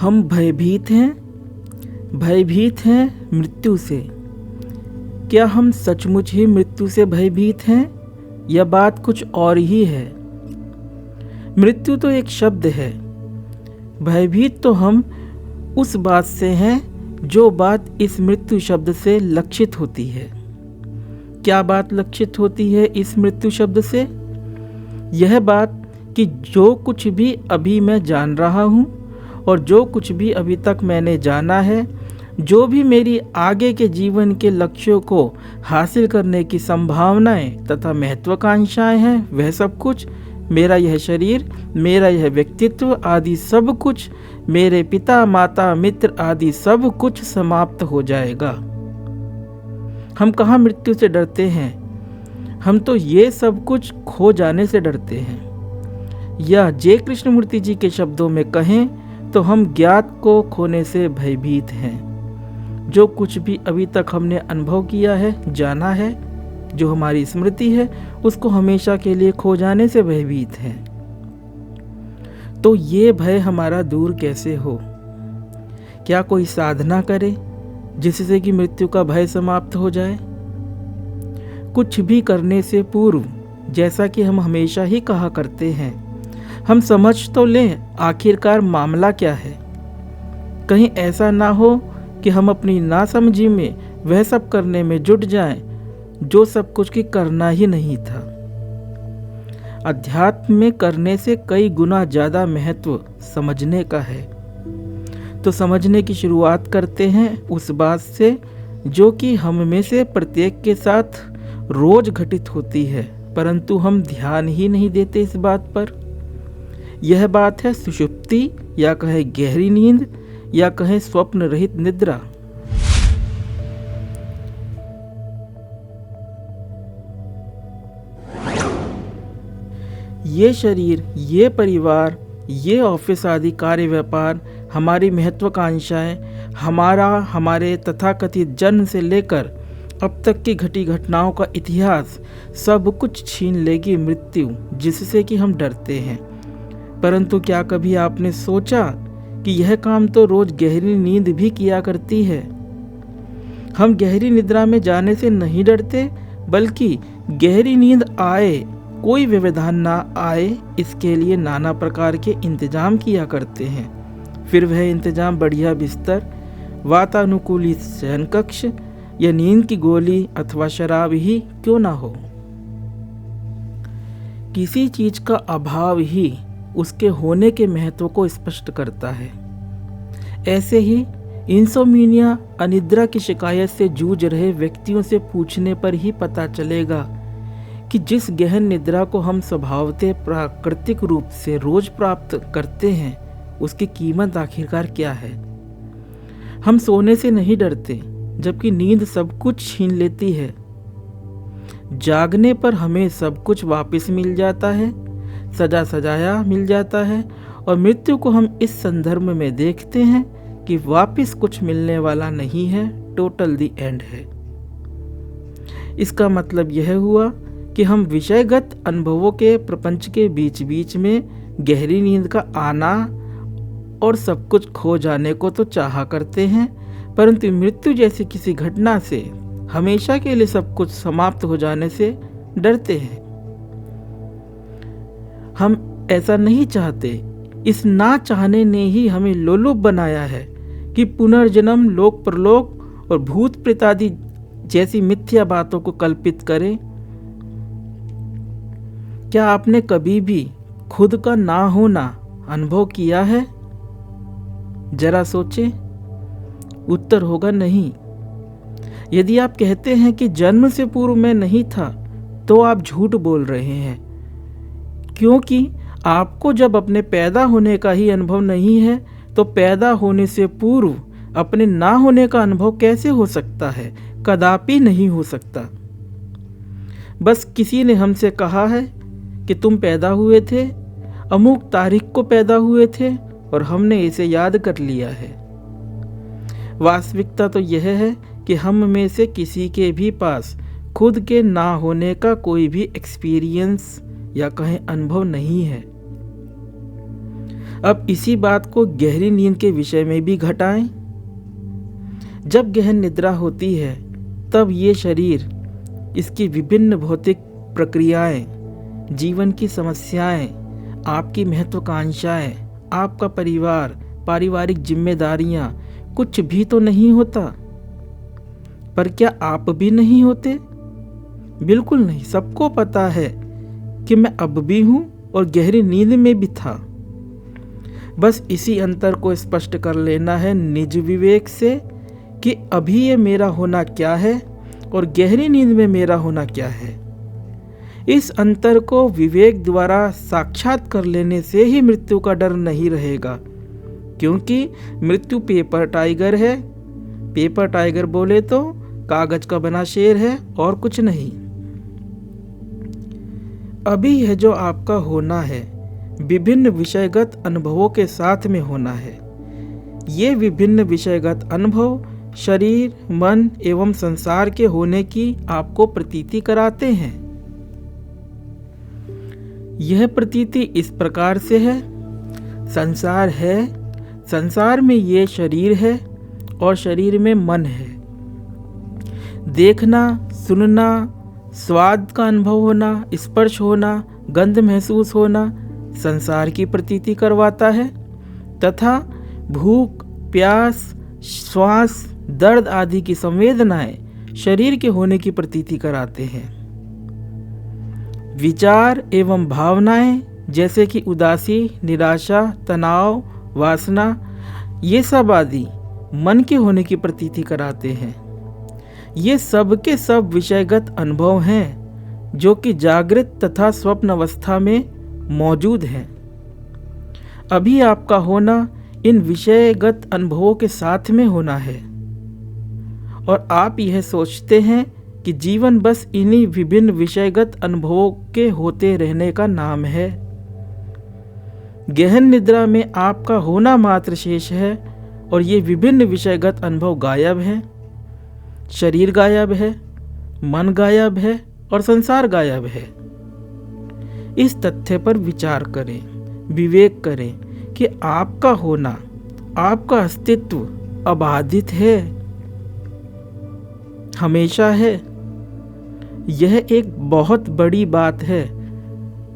हम भयभीत हैं मृत्यु से। क्या हम सचमुच ही मृत्यु से भयभीत हैं या बात कुछ और ही है? मृत्यु तो एक शब्द है, भयभीत तो हम उस बात से हैं जो बात इस मृत्यु शब्द से लक्षित होती है। क्या बात लक्षित होती है इस मृत्यु शब्द से? यह बात कि जो कुछ भी अभी मैं जान रहा हूँ और जो कुछ भी अभी तक मैंने जाना है, जो भी मेरी आगे के जीवन के लक्ष्यों को हासिल करने की संभावनाएं तथा महत्वाकांक्षाएं हैं, वह सब कुछ, मेरा यह शरीर, मेरा यह व्यक्तित्व आदि सब कुछ, मेरे पिता माता मित्र आदि सब कुछ समाप्त हो जाएगा। हम कहाँ मृत्यु से डरते हैं? हम तो ये सब कुछ खो जाने से डरते हैं। या जय कृष्णमूर्ति जी के शब्दों में कहें तो हम ज्ञात को खोने से भयभीत हैं। जो कुछ भी अभी तक हमने अनुभव किया है, जाना है, जो हमारी स्मृति है, उसको हमेशा के लिए खो जाने से भयभीत हैं। तो ये भय हमारा दूर कैसे हो? क्या कोई साधना करे जिससे कि मृत्यु का भय समाप्त हो जाए? कुछ भी करने से पूर्व, जैसा कि हम हमेशा ही कहा करते हैं, हम समझ तो लें आखिरकार मामला क्या है। कहीं ऐसा ना हो कि हम अपनी नासमझी में वह सब करने में जुट जाएं जो सब कुछ की करना ही नहीं था। अध्यात्म में करने से कई गुना ज़्यादा महत्व समझने का है। तो समझने की शुरुआत करते हैं उस बात से जो कि हम में से प्रत्येक के साथ रोज घटित होती है, परंतु हम ध्यान ही नहीं देते इस बात पर। यह बात है सुषुप्ति, या कहे गहरी नींद, या कहें स्वप्न रहित निद्रा। ये शरीर, ये परिवार, ये ऑफिस आदि कार्य व्यापार, हमारी महत्वाकांक्षाएं, हमारे तथाकथित जन्म से लेकर अब तक की घटी घटनाओं का इतिहास, सब कुछ छीन लेगी मृत्यु, जिससे कि हम डरते हैं। परंतु क्या कभी आपने सोचा कि यह काम तो रोज गहरी नींद भी किया करती है? हम गहरी निद्रा में जाने से नहीं डरते, बल्कि गहरी नींद आए, कोई व्यवधान ना आए, इसके लिए नाना प्रकार के इंतजाम किया करते हैं। फिर वह इंतजाम बढ़िया बिस्तर, वातानुकूलित शयन कक्ष या नींद की गोली अथवा शराब ही क्यों ना हो। किसी चीज का अभाव ही उसके होने के महत्व को स्पष्ट करता है। ऐसे ही इंसोम्निया, अनिद्रा की शिकायत से जूझ रहे व्यक्तियों से पूछने पर ही पता चलेगा कि जिस गहन निद्रा को हम स्वभावतः प्राकृतिक रूप से रोज प्राप्त करते हैं, उसकी कीमत आखिरकार क्या है। हम सोने से नहीं डरते, जबकि नींद सब कुछ छीन लेती है। जागने पर हमें सब कुछ वापस मिल जाता है, सजा सजाया मिल जाता है, और मृत्यु को हम इस संदर्भ में देखते हैं कि वापस कुछ मिलने वाला नहीं है, टोटल द एंड है। इसका मतलब यह हुआ कि हम विषयगत अनुभवों के प्रपंच के बीच बीच में गहरी नींद का आना और सब कुछ खो जाने को तो चाहा करते हैं, परंतु मृत्यु जैसी किसी घटना से हमेशा के लिए सब कुछ समाप्त हो जाने से डरते हैं। हम ऐसा नहीं चाहते। इस ना चाहने ने ही हमें लोलुप बनाया है कि पुनर्जन्म, लोक परलोक और भूत प्रेत आदि जैसी मिथ्या बातों को कल्पित करें। क्या आपने कभी भी खुद का ना होना अनुभव किया है? जरा सोचें। उत्तर होगा नहीं। यदि आप कहते हैं कि जन्म से पूर्व मैं नहीं था, तो आप झूठ बोल रहे हैं, क्योंकि आपको जब अपने पैदा होने का ही अनुभव नहीं है, तो पैदा होने से पूर्व अपने ना होने का अनुभव कैसे हो सकता है? कदापि नहीं हो सकता। बस किसी ने हमसे कहा है कि तुम पैदा हुए थे, अमुक तारीख को पैदा हुए थे, और हमने इसे याद कर लिया है। वास्तविकता तो यह है कि हम में से किसी के भी पास खुद के ना होने का कोई भी एक्सपीरियंस या कहें अनुभव नहीं है। अब इसी बात को गहरी नींद के विषय में भी घटाएं। जब गहन निद्रा होती है तब ये शरीर, इसकी विभिन्न भौतिक प्रक्रियाएं, जीवन की समस्याएं, आपकी महत्वाकांक्षाएं, आपका परिवार, पारिवारिक जिम्मेदारियां, कुछ भी तो नहीं होता। पर क्या आप भी नहीं होते? बिल्कुल नहीं। सबको पता है कि मैं अब भी हूं और गहरी नींद में भी था। बस इसी अंतर को स्पष्ट कर लेना है निज विवेक से कि अभी ये मेरा होना क्या है और गहरी नींद में मेरा होना क्या है। इस अंतर को विवेक द्वारा साक्षात कर लेने से ही मृत्यु का डर नहीं रहेगा, क्योंकि मृत्यु पेपर टाइगर है। पेपर टाइगर बोले तो कागज का बना शेर है और कुछ नहीं। अभी यह जो आपका होना है विभिन्न विषयगत अनुभवों के साथ में होना है। ये विभिन्न विषयगत अनुभव शरीर, मन एवं संसार के होने की आपको प्रतीति कराते हैं। यह प्रतीति इस प्रकार से है, संसार है, संसार में ये शरीर है और शरीर में मन है। देखना, सुनना, स्वाद का अनुभव होना, स्पर्श होना, गंध महसूस होना संसार की प्रतीति करवाता है तथा भूख, प्यास, श्वास, दर्द आदि की संवेदनाएं शरीर के होने की प्रतीति कराते हैं। विचार एवं भावनाएं जैसे कि उदासी, निराशा, तनाव, वासना, ये सब आदि मन के होने की प्रतीति कराते हैं। ये सब के सब विषयगत अनुभव हैं जो कि जागृत तथा स्वप्न अवस्था में मौजूद हैं। अभी आपका होना इन विषयगत अनुभवों के साथ में होना है और आप यह सोचते हैं कि जीवन बस इन्हीं विभिन्न विषयगत अनुभवों के होते रहने का नाम है। गहन निद्रा में आपका होना मात्र शेष है और ये विभिन्न विषयगत अनुभव गायब हैं। शरीर गायब है, मन गायब है और संसार गायब है। इस तथ्य पर विचार करें, विवेक करें कि आपका होना, आपका अस्तित्व अबाधित है, हमेशा है। यह एक बहुत बड़ी बात है,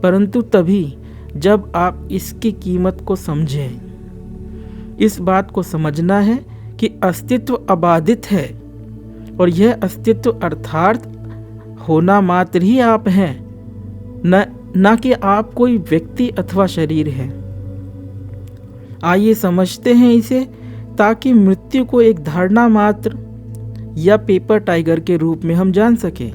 परंतु तभी जब आप इसकी कीमत को समझें। इस बात को समझना है कि अस्तित्व अबाधित है और यह अस्तित्व अर्थात होना मात्र ही आप हैं, न कि आप कोई व्यक्ति अथवा शरीर हैं। आइए समझते हैं इसे, ताकि मृत्यु को एक धारणा मात्र या पेपर टाइगर के रूप में हम जान सकें।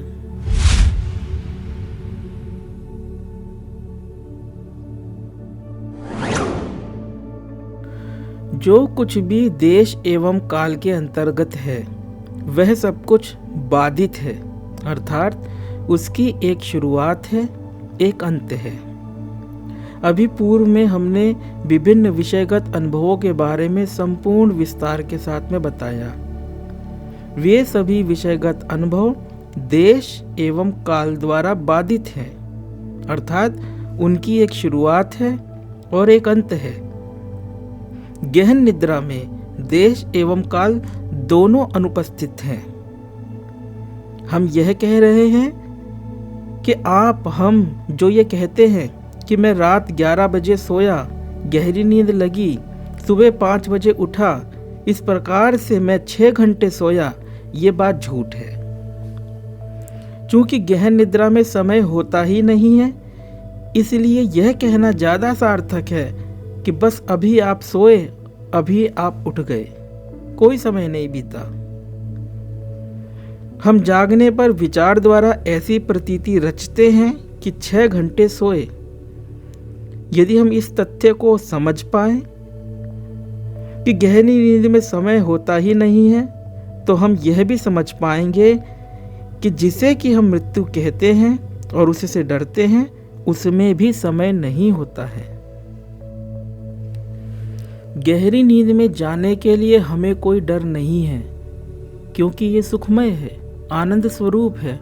जो कुछ भी देश एवं काल के अंतर्गत है वह सब कुछ बाधित है, अर्थात उसकी एक शुरुआत है, एक अंत है। अभी पूर्व में हमने विभिन्न विषयगत अनुभवों के बारे में संपूर्ण विस्तार के साथ में बताया। वे सभी विषयगत अनुभव देश एवं काल द्वारा बाधित हैं, अर्थात उनकी एक शुरुआत है और एक अंत है। गहन निद्रा में देश एवं काल दोनों अनुपस्थित हैं। हम यह कह रहे हैं कि हम जो ये कहते हैं कि मैं रात 11 बजे सोया, गहरी नींद लगी, सुबह 5 बजे उठा, इस प्रकार से मैं 6 घंटे सोया, ये बात झूठ है। चूंकि गहन निद्रा में समय होता ही नहीं है, इसलिए यह कहना ज़्यादा सार्थक है कि बस अभी आप सोए, अभी आप उठ गए, कोई समय नहीं बीता। हम जागने पर विचार द्वारा ऐसी प्रतीति रचते हैं कि 6 घंटे सोए। यदि हम इस तथ्य को समझ पाएं कि गहरी नींद में समय होता ही नहीं है, तो हम यह भी समझ पाएंगे कि जिसे कि हम मृत्यु कहते हैं और उसे से डरते हैं, उसमें भी समय नहीं होता है। गहरी नींद में जाने के लिए हमें कोई डर नहीं है, क्योंकि ये सुखमय है, आनंद स्वरूप है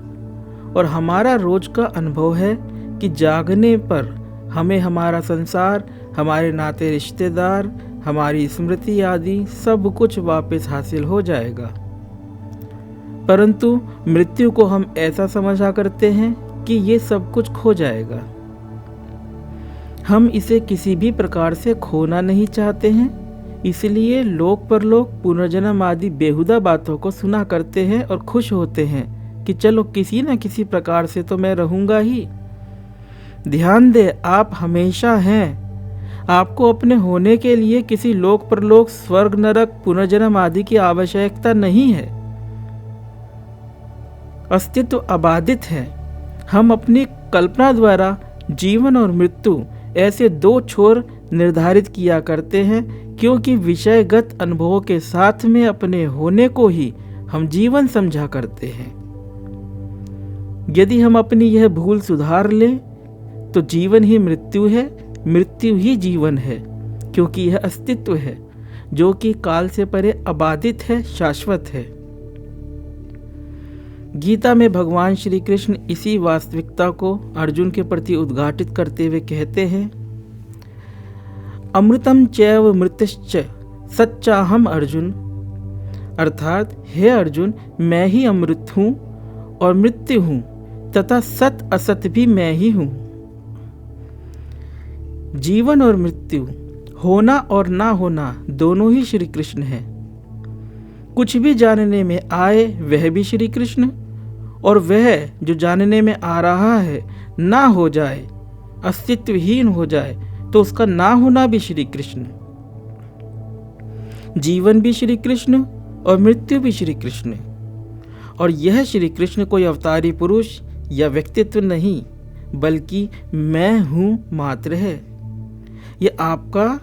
और हमारा रोज का अनुभव है कि जागने पर हमें हमारा संसार हमारे नाते रिश्तेदार, हमारी स्मृति आदि सब कुछ वापस हासिल हो जाएगा। परंतु मृत्यु को हम ऐसा समझा करते हैं कि ये सब कुछ खो जाएगा। हम इसे किसी भी प्रकार से खोना नहीं चाहते हैं, इसलिए लोक परलोक, पुनर्जन्म आदि बेहुदा बातों को सुना करते हैं और खुश होते हैं कि चलो किसी न किसी प्रकार से तो मैं रहूँगा ही। ध्यान दें, आप हमेशा हैं। आपको अपने होने के लिए किसी लोक परलोक, स्वर्ग नरक, पुनर्जन्म आदि की आवश्यकता नहीं है। अस्तित्व अबाधित है। हम अपनी कल्पना द्वारा जीवन और मृत्यु ऐसे दो छोर निर्धारित किया करते हैं, क्योंकि विषयगत अनुभवों के साथ में अपने होने को ही हम जीवन समझा करते हैं। यदि हम अपनी यह भूल सुधार लें तो जीवन ही मृत्यु है, मृत्यु ही जीवन है, क्योंकि यह अस्तित्व है जो कि काल से परे अबाधित है, शाश्वत है। गीता में भगवान श्री कृष्ण इसी वास्तविकता को अर्जुन के प्रति उद्घाटित करते हुए कहते हैं, अमृतम चैव मृतश्च सच्चाहम अर्जुन, अर्थात हे अर्जुन, मैं ही अमृत हूँ और मृत्यु हूँ तथा सत असत भी मैं ही हूँ। जीवन और मृत्यु, होना और ना होना दोनों ही श्री कृष्ण है। कुछ भी जानने में आए वह भी श्री कृष्ण, और वह जो जानने में आ रहा है ना हो जाए, अस्तित्वहीन हो जाए, तो उसका ना होना भी श्री कृष्ण। जीवन भी श्री कृष्ण और मृत्यु भी श्री कृष्ण। और यह श्री कृष्ण कोई अवतारी पुरुष या व्यक्तित्व नहीं, बल्कि मैं हूँ मात्र है। ये आपका,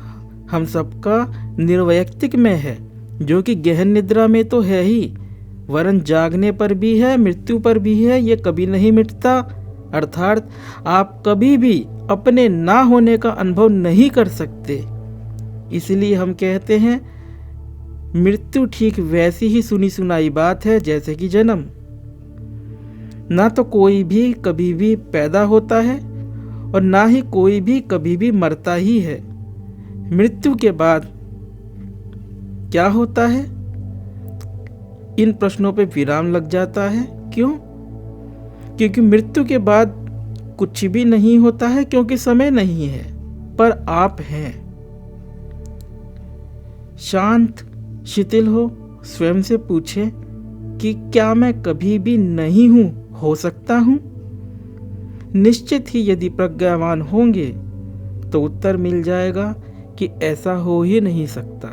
हम सबका निर्वैयक्तिक मैं है, जो कि गहन निद्रा में तो है ही, वरन जागने पर भी है, मृत्यु पर भी है। ये कभी नहीं मिटता। अर्थात आप कभी भी अपने ना होने का अनुभव नहीं कर सकते। इसलिए हम कहते हैं मृत्यु ठीक वैसी ही सुनी सुनाई बात है जैसे कि जन्म। ना तो कोई भी कभी भी पैदा होता है और ना ही कोई भी कभी भी मरता ही है। मृत्यु के बाद क्या होता है? इन प्रश्नों पे विराम लग जाता है। क्यों? क्योंकि मृत्यु के बाद कुछ भी नहीं होता है, क्योंकि समय नहीं है, पर आप हैं। शांत शिथिल हो, स्वयं से पूछें कि क्या मैं कभी भी नहीं हूं, हो सकता हूं? निश्चित ही यदि प्रज्ञावान होंगे तो उत्तर मिल जाएगा कि ऐसा हो ही नहीं सकता।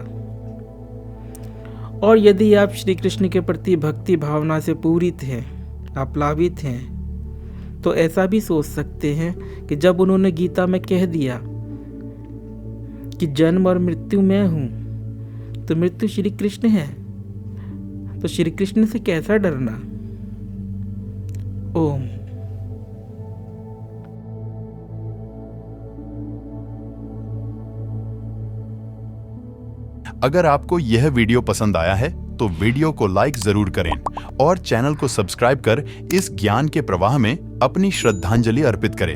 और यदि आप श्री कृष्ण के प्रति भक्ति भावना से पूरित हैं, आप प्लावित हैं, तो ऐसा भी सोच सकते हैं कि जब उन्होंने गीता में कह दिया कि जन्म और मृत्यु मैं हूं, तो मृत्यु श्री कृष्ण है, तो श्री कृष्ण से कैसा डरना। ओम। अगर आपको यह वीडियो पसंद आया है तो वीडियो को लाइक जरूर करें और चैनल को सब्सक्राइब कर इस ज्ञान के प्रवाह में अपनी श्रद्धांजलि अर्पित करें।